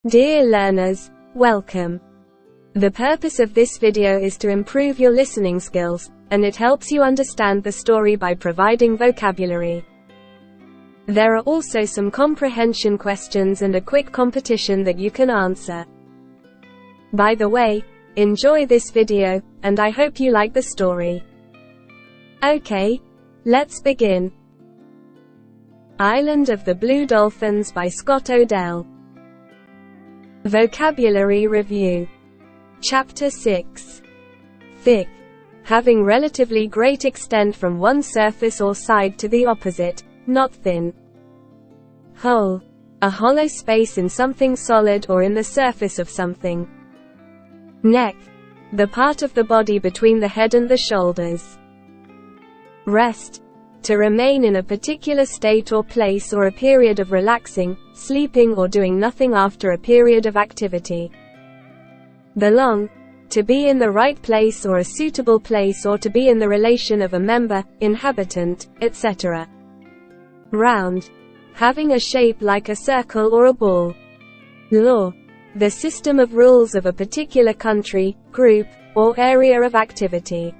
Dear learners, welcome. The purpose of this video is to improve your listening skills, and it helps you understand the story by providing vocabulary. There are also some comprehension questions and a quick competition that you can answer. By the way, enjoy this video, and I hope you like the story. Okay, let's begin. Island of the Blue Dolphins by Scott Odell. Vocabulary Review. Chapter 6. Thick. Having relatively great extent from one surface or side to the opposite, not thin. Hole. A hollow space in something solid or in the surface of something. Neck. The part of the body between the head and the shoulders. Rest. To remain in a particular state or place or a period of relaxing, sleeping or doing nothing after a period of activity. Belong. To be in the right place or a suitable place or to be in the relation of a member, inhabitant, etc. Round. Having a shape like a circle or a ball. Law. The system of rules of a particular country, group, or area of activity.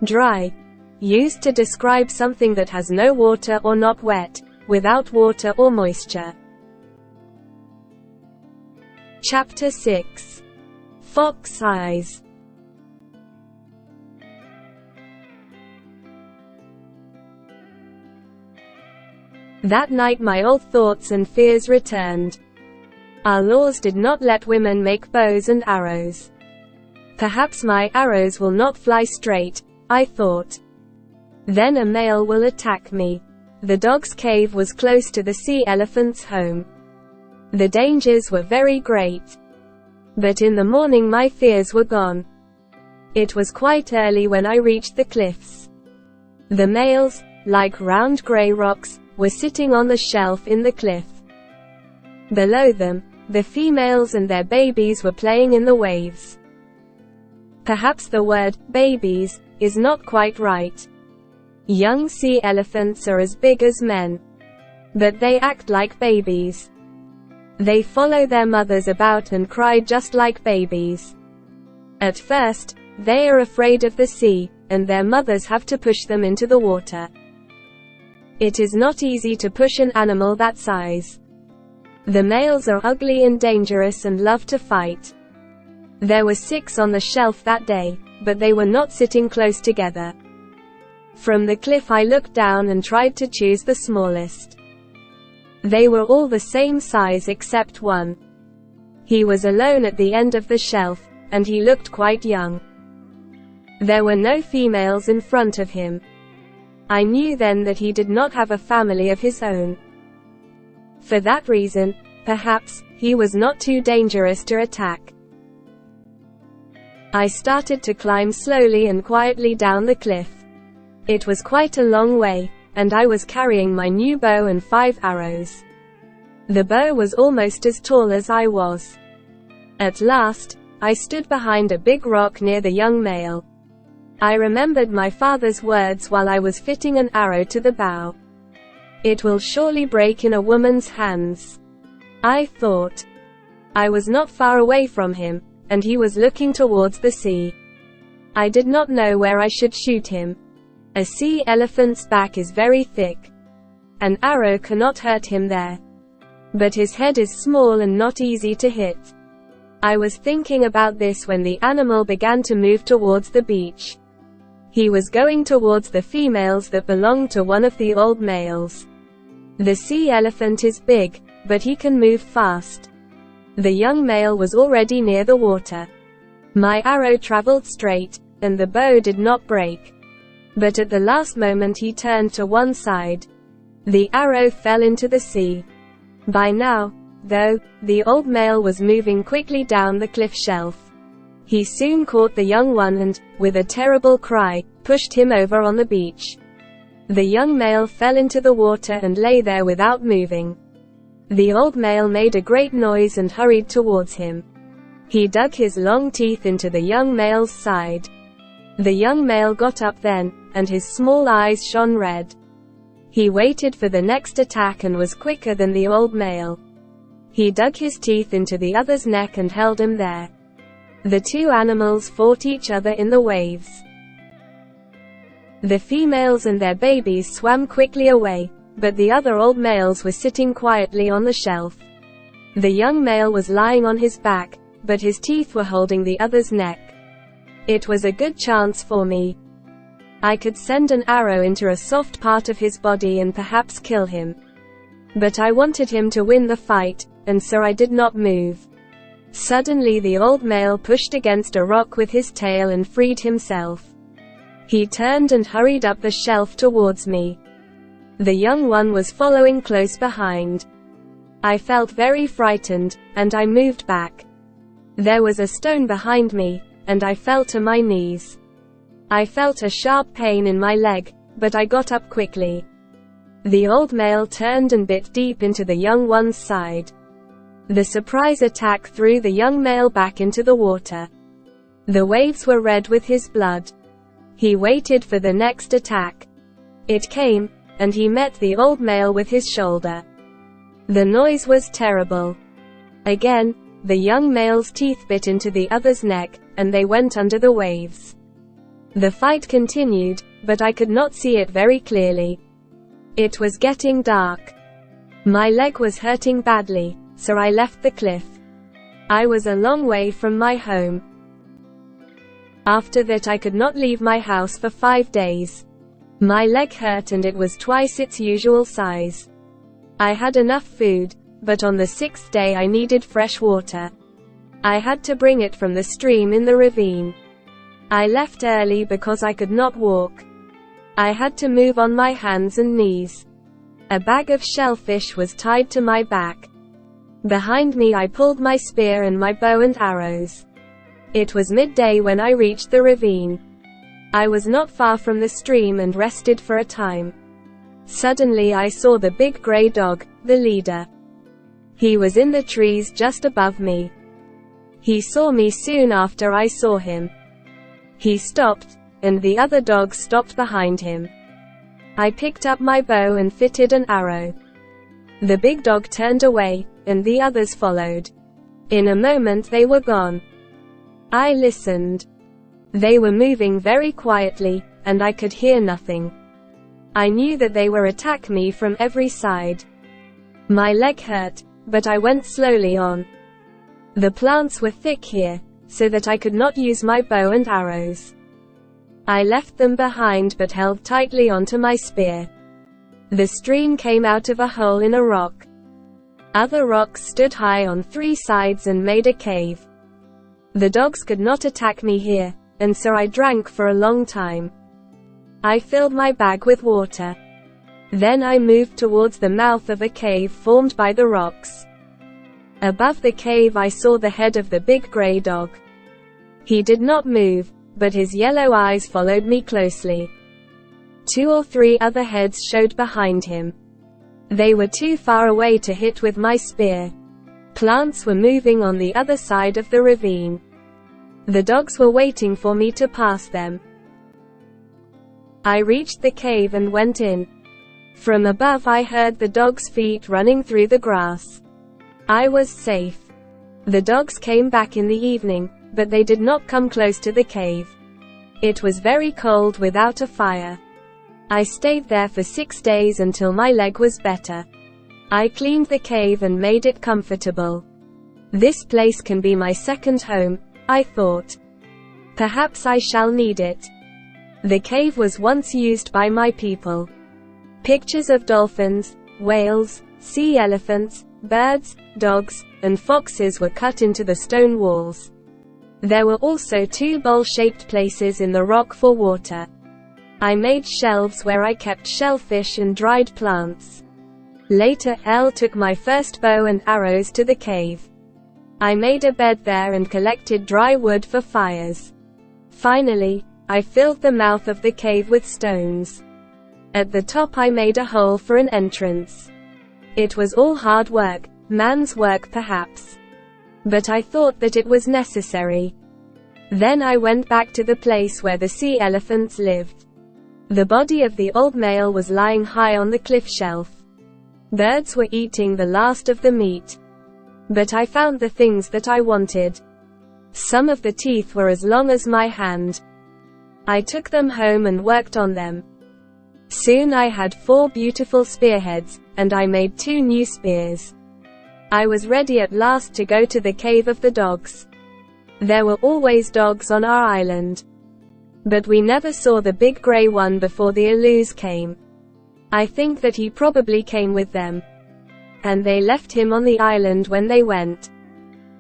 Dry. Used to describe something that has no water or not wet, without water or moisture. Chapter 6. Fox eyes. That night my old thoughts and fears returned. Our laws did not let women make bows and arrows. Perhaps my arrows will not fly straight, I thought. Then a male will attack me. The dog's cave was close to the sea elephant's home. The dangers were very great. But in the morning my fears were gone. It was quite early when I reached the cliffs. The males, like round grey rocks, were sitting on the shelf in the cliff. Below them, the females and their babies were playing in the waves. Perhaps the word, babies, is not quite right. Young sea elephants are as big as men. But they act like babies. They follow their mothers about and cry just like babies. At first, they are afraid of the sea, and their mothers have to push them into the water. It is not easy to push an animal that size. The males are ugly and dangerous and love to fight. There were 6 on the shelf that day, but they were not sitting close together. From the cliff I looked down and tried to choose the smallest. They were all the same size except one. He was alone at the end of the shelf, and he looked quite young. There were no females in front of him. I knew then that he did not have a family of his own. For that reason, perhaps, he was not too dangerous to attack. I started to climb slowly and quietly down the cliff. It was quite a long way, and I was carrying my new bow and 5 arrows. The bow was almost as tall as I was. At last, I stood behind a big rock near the young male. I remembered my father's words while I was fitting an arrow to the bow. It will surely break in a woman's hands, I thought. I was not far away from him, and he was looking towards the sea. I did not know where I should shoot him. A sea elephant's back is very thick. An arrow cannot hurt him there. But his head is small and not easy to hit. I was thinking about this when the animal began to move towards the beach. He was going towards the females that belonged to one of the old males. The sea elephant is big, but he can move fast. The young male was already near the water. My arrow traveled straight, and the bow did not break. But at the last moment he turned to one side. The arrow fell into the sea. By now, though, the old male was moving quickly down the cliff shelf. He soon caught the young one and, with a terrible cry, pushed him over on the beach. The young male fell into the water and lay there without moving. The old male made a great noise and hurried towards him. He dug his long teeth into the young male's side. The young male got up then, and his small eyes shone red. He waited for the next attack and was quicker than the old male. He dug his teeth into the other's neck and held him there. The two animals fought each other in the waves. The females and their babies swam quickly away, but the other old males were sitting quietly on the shelf. The young male was lying on his back, but his teeth were holding the other's neck. It was a good chance for me. I could send an arrow into a soft part of his body and perhaps kill him. But I wanted him to win the fight, and so I did not move. Suddenly the old male pushed against a rock with his tail and freed himself. He turned and hurried up the shelf towards me. The young one was following close behind. I felt very frightened, and I moved back. There was a stone behind me, and I fell to my knees. I felt a sharp pain in my leg, but I got up quickly. The old male turned and bit deep into the young one's side. The surprise attack threw the young male back into the water. The waves were red with his blood. He waited for the next attack. It came, and he met the old male with his shoulder. The noise was terrible. Again, the young male's teeth bit into the other's neck, and they went under the waves. The fight continued, but I could not see it very clearly. It was getting dark. My leg was hurting badly, so I left the cliff. I was a long way from my home. After that I could not leave my house for 5 days. My leg hurt and it was twice its usual size. I had enough food, but on the 6th day I needed fresh water. I had to bring it from the stream in the ravine. I left early because I could not walk. I had to move on my hands and knees. A bag of shellfish was tied to my back. Behind me I pulled my spear and my bow and arrows. It was midday when I reached the ravine. I was not far from the stream and rested for a time. Suddenly I saw the big gray dog, the leader. He was in the trees just above me. He saw me soon after I saw him. He stopped, and the other dogs stopped behind him. I picked up my bow and fitted an arrow. The big dog turned away, and the others followed. In a moment they were gone. I listened. They were moving very quietly, and I could hear nothing. I knew that they were attacking me from every side. My leg hurt, but I went slowly on. The plants were thick here, so that I could not use my bow and arrows. I left them behind but held tightly onto my spear. The stream came out of a hole in a rock. Other rocks stood high on 3 sides and made a cave. The dogs could not attack me here, and so I drank for a long time. I filled my bag with water. Then I moved towards the mouth of a cave formed by the rocks. Above the cave I saw the head of the big gray dog. He did not move, but his yellow eyes followed me closely. 2 or 3 other heads showed behind him. They were too far away to hit with my spear. Plants were moving on the other side of the ravine. The dogs were waiting for me to pass them. I reached the cave and went in. From above I heard the dogs' feet running through the grass. I was safe. The dogs came back in the evening, but they did not come close to the cave. It was very cold without a fire. I stayed there for 6 days until my leg was better. I cleaned the cave and made it comfortable. This place can be my second home, I thought. Perhaps I shall need it. The cave was once used by my people. Pictures of dolphins, whales, sea elephants, birds, dogs, and foxes were cut into the stone walls. There were also 2 bowl-shaped places in the rock for water. I made shelves where I kept shellfish and dried plants. Later, Elle took my first bow and arrows to the cave. I made a bed there and collected dry wood for fires. Finally, I filled the mouth of the cave with stones. At the top I made a hole for an entrance. It was all hard work, man's work perhaps. But I thought that it was necessary. Then I went back to the place where the sea elephants lived. The body of the old male was lying high on the cliff shelf. Birds were eating the last of the meat. But I found the things that I wanted. Some of the teeth were as long as my hand. I took them home and worked on them. Soon I had 4 beautiful spearheads, and I made 2 new spears. I was ready at last to go to the cave of the dogs. There were always dogs on our island. But we never saw the big grey one before the Alus came. I think that he probably came with them. And they left him on the island when they went.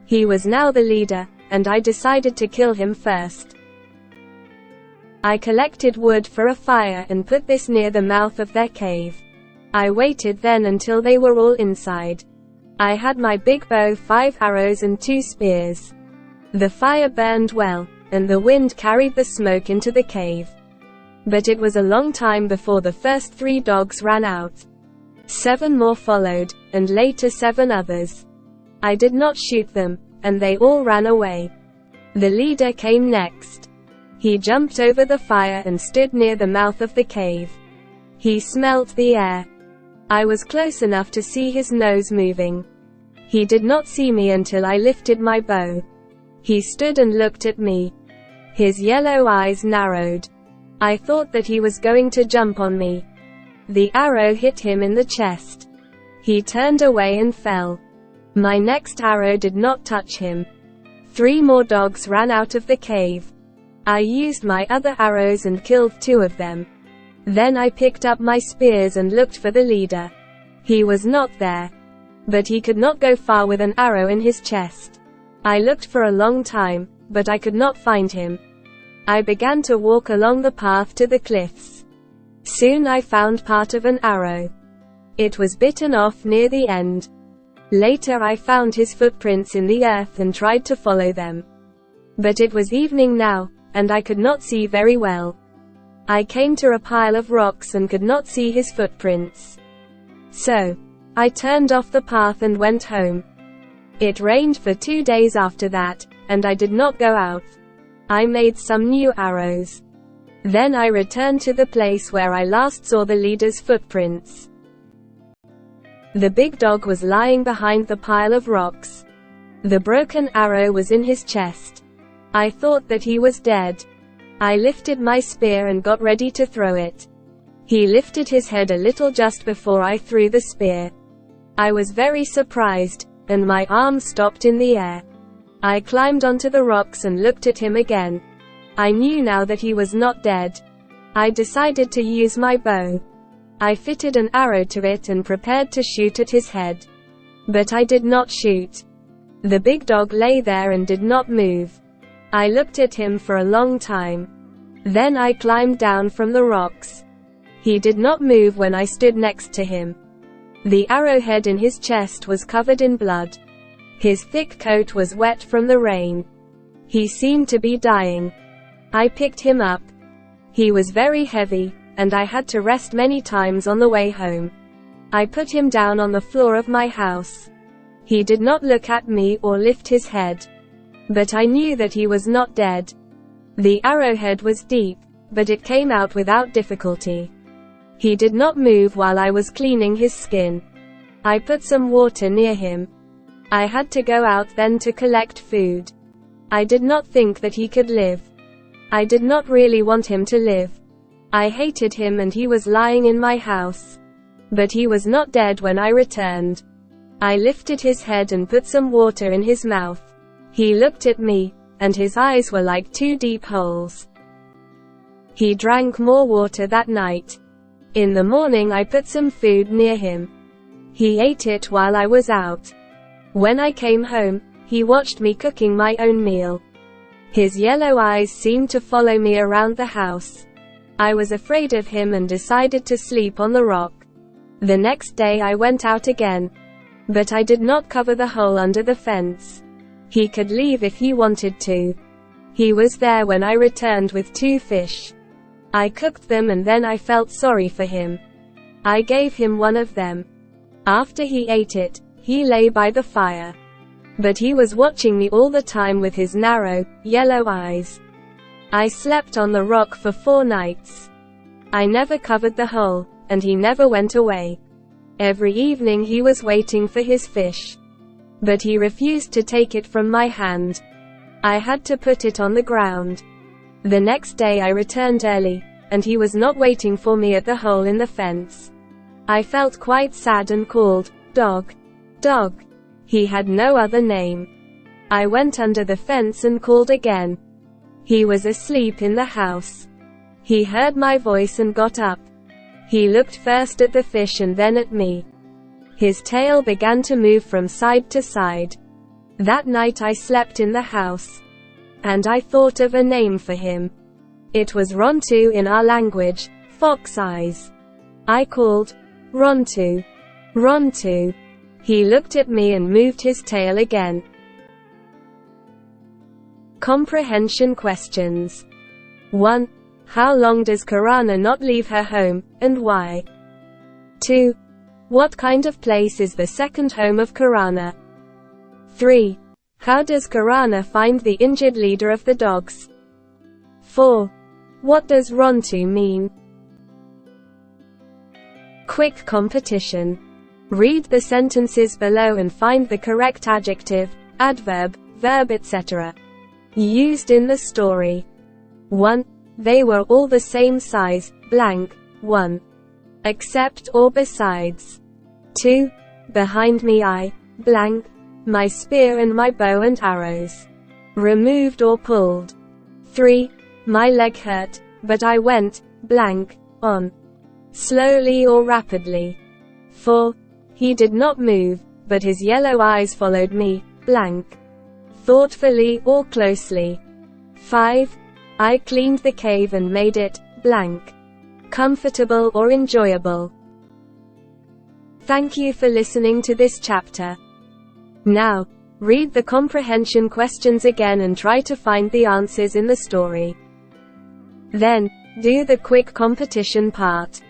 He was now the leader, and I decided to kill him first. I collected wood for a fire and put this near the mouth of their cave. I waited then until they were all inside. I had my big bow, 5 arrows and 2 spears. The fire burned well, and the wind carried the smoke into the cave. But it was a long time before the first 3 dogs ran out. 7 more followed, and later 7 others. I did not shoot them, and they all ran away. The leader came next. He jumped over the fire and stood near the mouth of the cave. He smelt the air. I was close enough to see his nose moving. He did not see me until I lifted my bow. He stood and looked at me. His yellow eyes narrowed. I thought that he was going to jump on me. The arrow hit him in the chest. He turned away and fell. My next arrow did not touch him. 3 more dogs ran out of the cave. I used my other arrows and killed 2 of them. Then I picked up my spears and looked for the leader. He was not there. But he could not go far with an arrow in his chest. I looked for a long time, but I could not find him. I began to walk along the path to the cliffs. Soon I found part of an arrow. It was bitten off near the end. Later I found his footprints in the earth and tried to follow them. But it was evening now, and I could not see very well. I came to a pile of rocks and could not see his footprints. So, I turned off the path and went home. It rained for 2 days after that, and I did not go out. I made some new arrows. Then I returned to the place where I last saw the leader's footprints. The big dog was lying behind the pile of rocks. The broken arrow was in his chest. I thought that he was dead. I lifted my spear and got ready to throw it. He lifted his head a little just before I threw the spear. I was very surprised, and my arm stopped in the air. I climbed onto the rocks and looked at him again. I knew now that he was not dead. I decided to use my bow. I fitted an arrow to it and prepared to shoot at his head. But I did not shoot. The big dog lay there and did not move. I looked at him for a long time. Then I climbed down from the rocks. He did not move when I stood next to him. The arrowhead in his chest was covered in blood. His thick coat was wet from the rain. He seemed to be dying. I picked him up. He was very heavy, and I had to rest many times on the way home. I put him down on the floor of my house. He did not look at me or lift his head. But I knew that he was not dead. The arrowhead was deep, but it came out without difficulty. He did not move while I was cleaning his skin. I put some water near him. I had to go out then to collect food. I did not think that he could live. I did not really want him to live. I hated him and he was lying in my house. But he was not dead when I returned. I lifted his head and put some water in his mouth. He looked at me, and his eyes were like 2 deep holes. He drank more water that night. In the morning I put some food near him. He ate it while I was out. When I came home, he watched me cooking my own meal. His yellow eyes seemed to follow me around the house. I was afraid of him and decided to sleep on the rock. The next day I went out again. But I did not cover the hole under the fence. He could leave if he wanted to. He was there when I returned with 2 fish. I cooked them and then I felt sorry for him. I gave him one of them. After he ate it, he lay by the fire. But he was watching me all the time with his narrow, yellow eyes. I slept on the rock for 4 nights. I never covered the hole, and he never went away. Every evening he was waiting for his fish. but he refused to take it from my hand. I had to put it on the ground. The next day I returned early, and he was not waiting for me at the hole in the fence. I felt quite sad and called, "Dog! Dog!" He had no other name. I went under the fence and called again. He was asleep in the house. He heard my voice and got up. He looked first at the fish and then at me. His tail began to move from side to side. That night I slept in the house. And I thought of a name for him. It was Rontu in our language, fox eyes. I called, "Rontu! Rontu!" He looked at me and moved his tail again. Comprehension questions. 1. How long does Karana not leave her home, and why? 2. What kind of place is the second home of Karana? 3. How does Karana find the injured leader of the dogs? 4. What does Rontu mean? Quick competition. Read the sentences below and find the correct adjective, adverb, verb, etc. used in the story. 1. They were all the same size, blank, 1. Except or besides. 2. Behind me I, blank, my spear and my bow and arrows. Removed or pulled. 3. My leg hurt, but I went, blank, on. Slowly or rapidly. 4. He did not move, but his yellow eyes followed me, blank. Thoughtfully or closely. 5. I cleaned the cave and made it, blank. Comfortable or enjoyable. Thank you for listening to this chapter. Now, read the comprehension questions again and try to find the answers in the story. Then, do the quick competition part.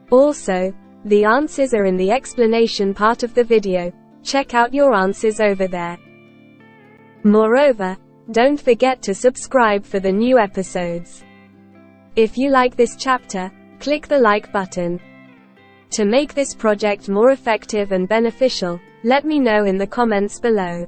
Also, the answers are in the explanation part of the video. Check out your answers over there. Moreover, don't forget to subscribe for the new episodes. If you like this chapter, click the like button. To make this project more effective and beneficial, let me know in the comments below.